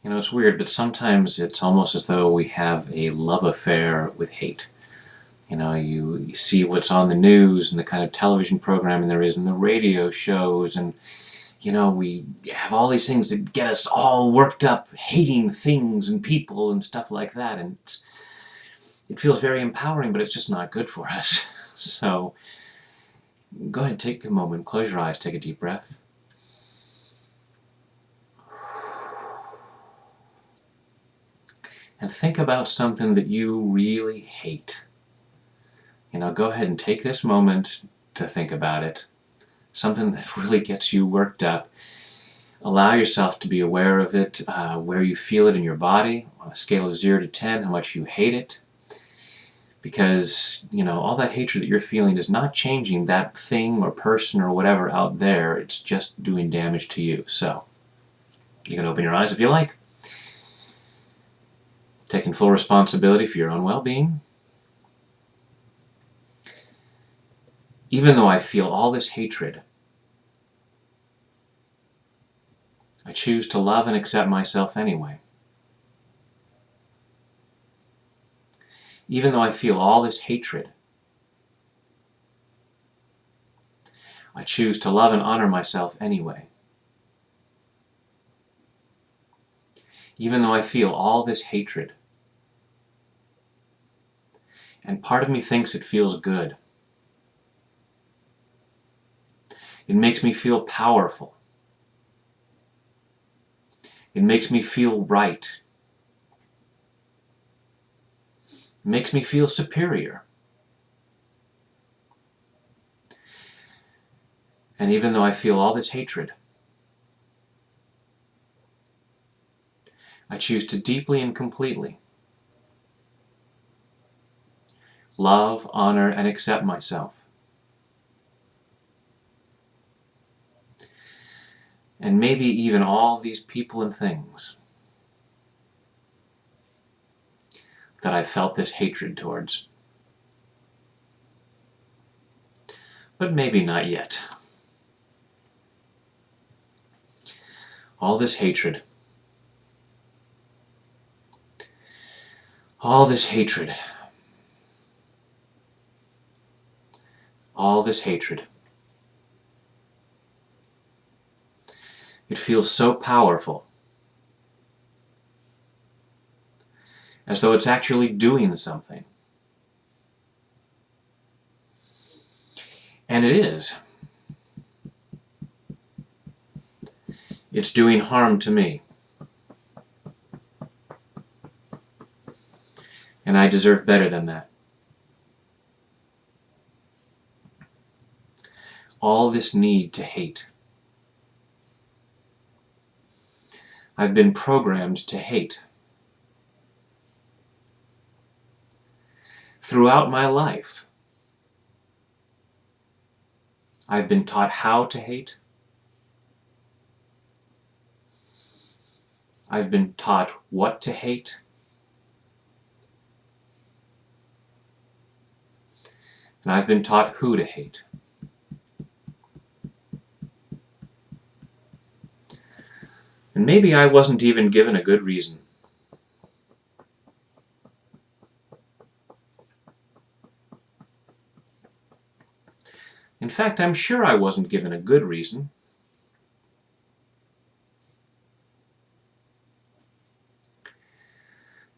You know, it's weird, but sometimes it's almost as though we have a love affair with hate. You know, you see what's on the news and the kind of television programming there is and the radio shows, and, you know, we have all these things that get us all worked up, hating things and people and stuff like that, and it feels very empowering, but it's just not good for us. So, go ahead, take a moment, close your eyes, take a deep breath. And think about something that you really hate. You know, go ahead and take this moment to think about it. Something that really gets you worked up. Allow yourself to be aware of it, where you feel it in your body, on a scale of 0 to 10, how much you hate it. Because, you know, all that hatred that you're feeling is not changing that thing or person or whatever out there. It's just doing damage to you. So, you can open your eyes if you like. Taking full responsibility for your own well-being. Even though I feel all this hatred, I choose to love and accept myself anyway. Even though I feel all this hatred, I choose to love and honor myself anyway. Even though I feel all this hatred, and part of me thinks it feels good. It makes me feel powerful. It makes me feel right. It makes me feel superior. And even though I feel all this hatred, I choose to deeply and completely love, honor, and accept myself. And maybe even all these people and things that I felt this hatred towards. But maybe not yet. All this hatred. All this hatred. All this hatred. It feels so powerful, as though it's actually doing something. And it is. It's doing harm to me. And I deserve better than that. All this need to hate. I've been programmed to hate. Throughout my life, I've been taught how to hate. I've been taught what to hate. And I've been taught who to hate. And maybe I wasn't even given a good reason. In fact, I'm sure I wasn't given a good reason.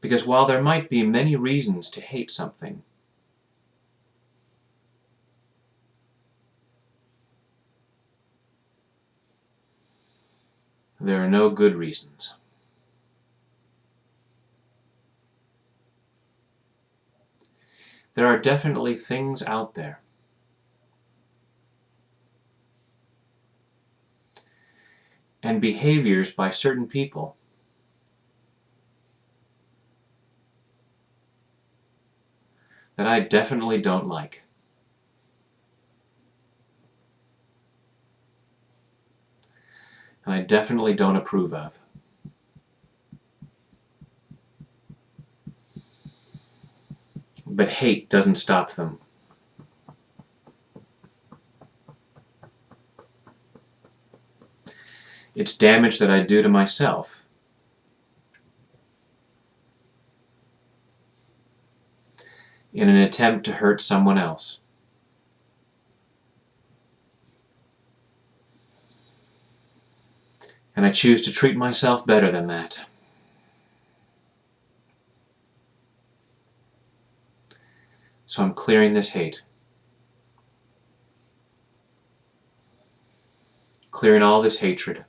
Because while there might be many reasons to hate something, there are no good reasons. There are definitely things out there and behaviors by certain people that I definitely don't like. And I definitely don't approve of. But hate doesn't stop them. It's damage that I do to myself in an attempt to hurt someone else. And I choose to treat myself better than that. So I'm clearing this hate. Clearing all this hatred.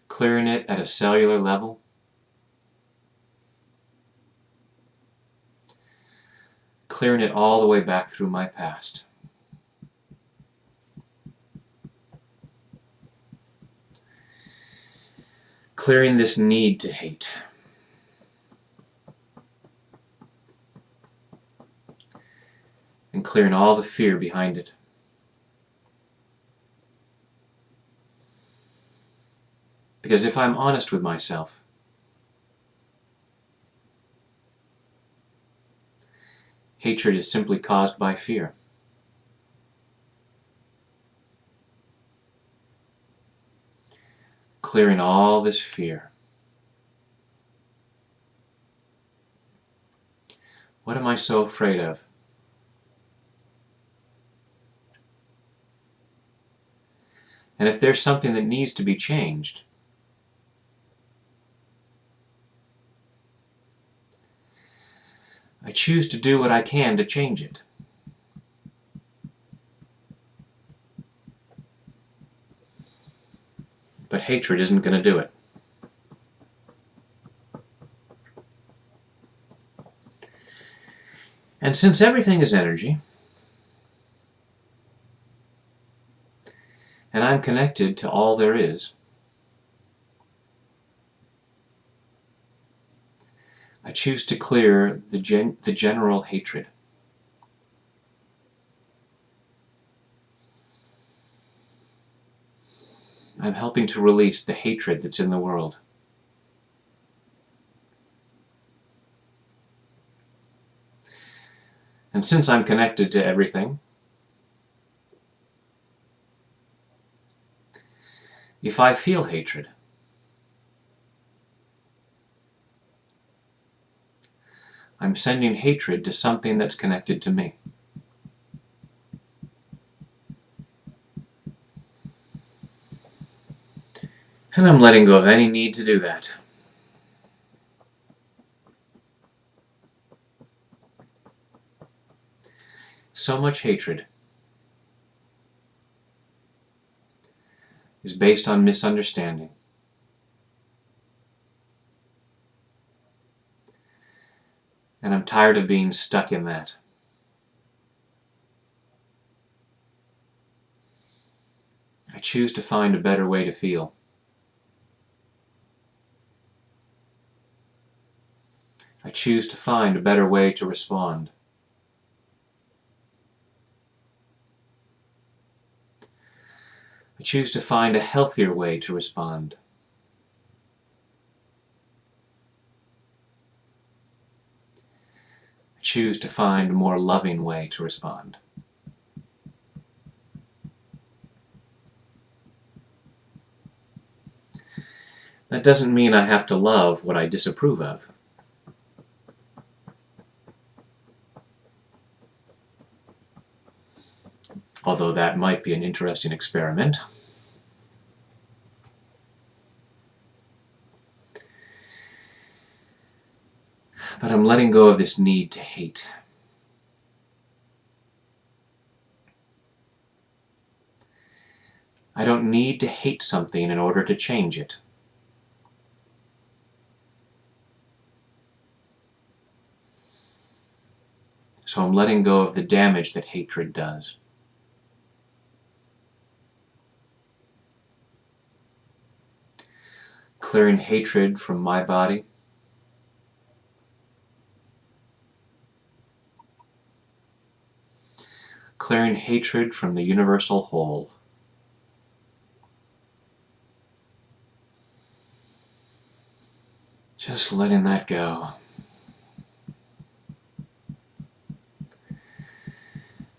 Clearing it at a cellular level. Clearing it all the way back through my past. Clearing this need to hate. And clearing all the fear behind it. Because if I'm honest with myself, hatred is simply caused by fear. Clearing all this fear. What am I so afraid of? And if there's something that needs to be changed, I choose to do what I can to change it. But hatred isn't going to do it. And since everything is energy, and I'm connected to all there is, I choose to clear the general hatred. I'm helping to release the hatred that's in the world. And since I'm connected to everything, if I feel hatred, I'm sending hatred to something that's connected to me. And I'm letting go of any need to do that. So much hatred is based on misunderstanding. And I'm tired of being stuck in that. I choose to find a better way to feel. I choose to find a better way to respond. I choose to find a healthier way to respond. I choose to find a more loving way to respond. That doesn't mean I have to love what I disapprove of. Although that might be an interesting experiment. But I'm letting go of this need to hate. I don't need to hate something in order to change it. So I'm letting go of the damage that hatred does. Clearing hatred from my body. Clearing hatred from the universal whole. Just letting that go.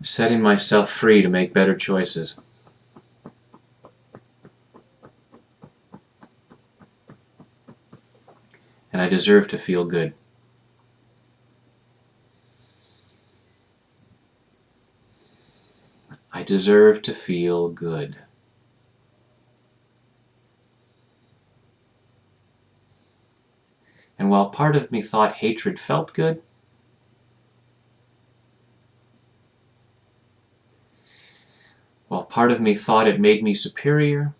Setting myself free to make better choices. And I deserve to feel good. I deserve to feel good. And while part of me thought hatred felt good, while part of me thought it made me superior,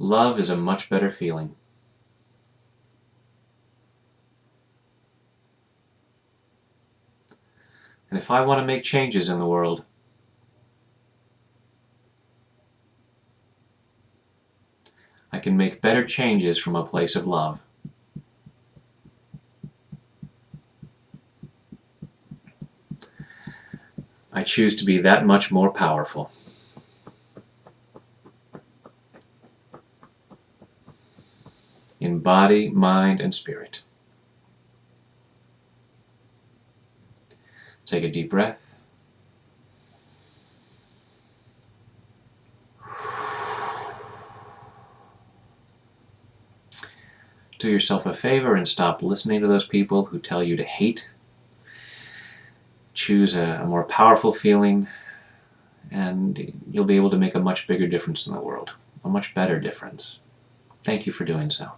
love is a much better feeling. And if I want to make changes in the world, I can make better changes from a place of love. I choose to be that much more powerful. In body, mind, and spirit. Take a deep breath. Do yourself a favor and stop listening to those people who tell you to hate. Choose a more powerful feeling, and you'll be able to make a much bigger difference in the world. A much better difference. Thank you for doing so.